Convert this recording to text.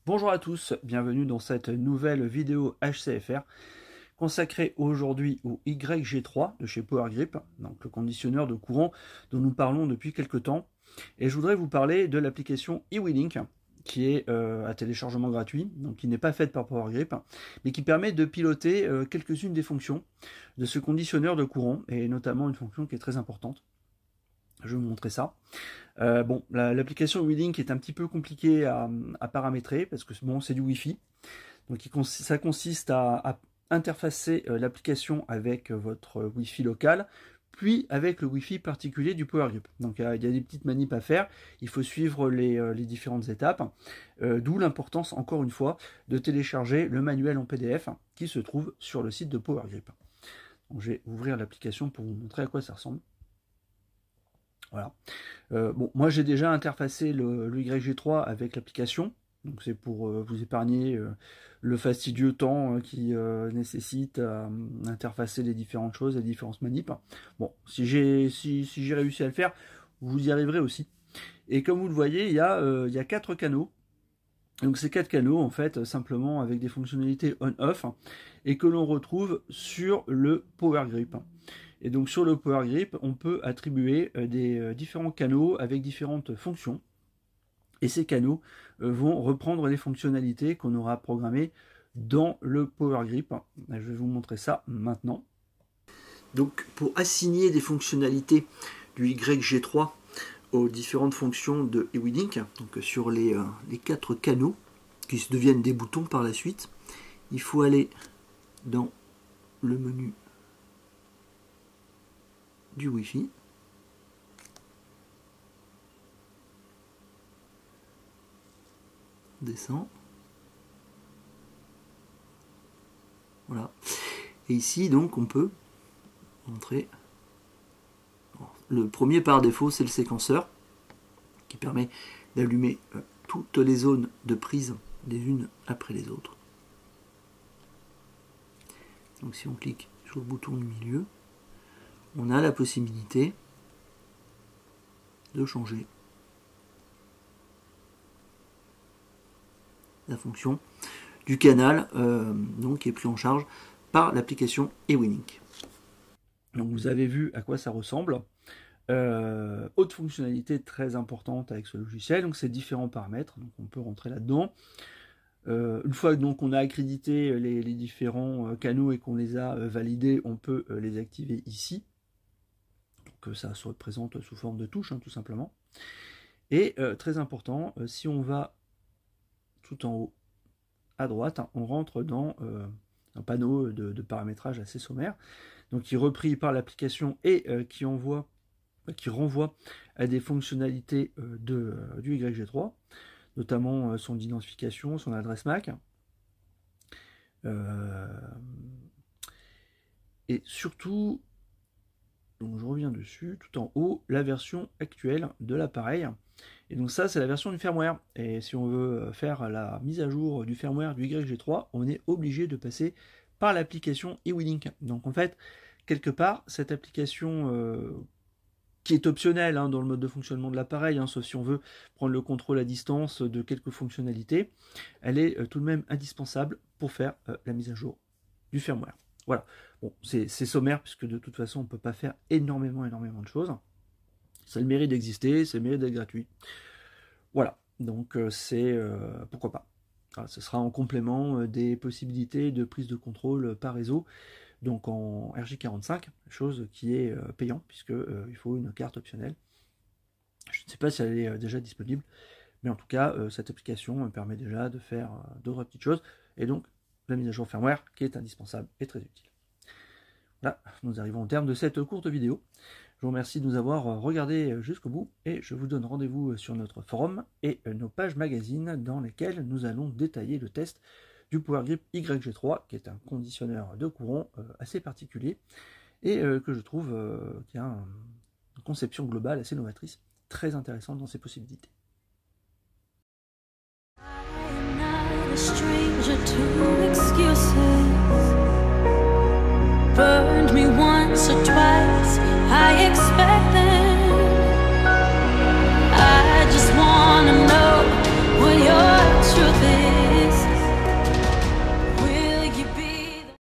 Bonjour à tous, bienvenue dans cette nouvelle vidéo HCFR consacrée aujourd'hui au YG3 de chez PowerGrip, donc le conditionneur de courant dont nous parlons depuis quelques temps. Et je voudrais vous parler de l'application eWeLink qui est à téléchargement gratuit, donc qui n'est pas faite par PowerGrip, mais qui permet de piloter quelques-unes des fonctions de ce conditionneur de courant, et notamment une fonction qui est très importante. Je vais vous montrer ça. Bon, l'application eWeLink est un petit peu compliquée à paramétrer parce que bon, c'est du Wi-Fi. Donc ça consiste à interfacer l'application avec votre Wi-Fi local, puis avec le Wi-Fi particulier du PowerGrip. Donc il y a des petites manips à faire. Il faut suivre les différentes étapes. D'où l'importance, encore une fois, de télécharger le manuel en PDF qui se trouve sur le site de PowerGrip. Donc, je vais ouvrir l'application pour vous montrer à quoi ça ressemble. Voilà. Bon, moi j'ai déjà interfacé le YG3 avec l'application, donc c'est pour vous épargner le fastidieux temps qui nécessite d'interfacer les différentes choses, les différentes manips. Bon, si j'ai réussi à le faire, vous y arriverez aussi. Et comme vous le voyez, il y a 4 canaux. Donc ces 4 canaux, en fait, simplement avec des fonctionnalités on-off, et que l'on retrouve sur le PowerGrip. Et donc sur le PowerGrip, on peut attribuer des différents canaux avec différentes fonctions. Et ces canaux vont reprendre les fonctionnalités qu'on aura programmées dans le PowerGrip. Je vais vous montrer ça maintenant. Donc pour assigner des fonctionnalités du YG3 aux différentes fonctions de eWeLink, donc sur les 4 canaux qui se deviennent des boutons par la suite, il faut aller dans le menu du Wi-Fi. On descend. Voilà. Et ici, donc, on peut entrer. Le premier par défaut, c'est le séquenceur qui permet d'allumer toutes les zones de prise les unes après les autres. Donc si on clique sur le bouton du milieu, on a la possibilité de changer la fonction du canal donc, qui est pris en charge par l'application eWeLink. Donc vous avez vu à quoi ça ressemble. Autre fonctionnalité très importante avec ce logiciel, donc c'est différents paramètres, donc on peut rentrer là-dedans. Une fois donc on a accrédité les différents canaux et qu'on les a validés, on peut les activer ici. Donc ça se représente sous forme de touche, tout simplement. Et très important, si on va tout en haut à droite, on rentre dans un panneau de paramétrage assez sommaire, donc qui est repris par l'application et qui renvoie à des fonctionnalités du YG3, notamment son identification, son adresse MAC, et surtout, donc je reviens dessus, tout en haut, la version actuelle de l'appareil. Et donc ça, c'est la version du firmware. Et si on veut faire la mise à jour du firmware du YG3, on est obligé de passer par l'application eWeLink. Donc en fait, quelque part, cette application qui est optionnelle dans le mode de fonctionnement de l'appareil, sauf si on veut prendre le contrôle à distance de quelques fonctionnalités, elle est tout de même indispensable pour faire la mise à jour du firmware. Voilà, bon, c'est sommaire puisque de toute façon on ne peut pas faire énormément de choses. Ça a le mérite d'exister, ça a le mérite d'être gratuit. Voilà, donc c'est pourquoi pas. Voilà, ce sera en complément des possibilités de prise de contrôle par réseau, donc en RJ45, chose qui est payant puisque il faut une carte optionnelle. Je ne sais pas si elle est déjà disponible, mais en tout cas cette application permet déjà de faire d'autres petites choses, et donc la mise à jour firmware qui est indispensable et très utile. Voilà, nous arrivons au terme de cette courte vidéo. Je vous remercie de nous avoir regardé jusqu'au bout, et je vous donne rendez-vous sur notre forum et nos pages magazines dans lesquelles nous allons détailler le test du PowerGrip YG3, qui est un conditionneur de courant assez particulier, et que je trouve qui a une conception globale assez novatrice, très intéressante dans ses possibilités. Burned me once or twice.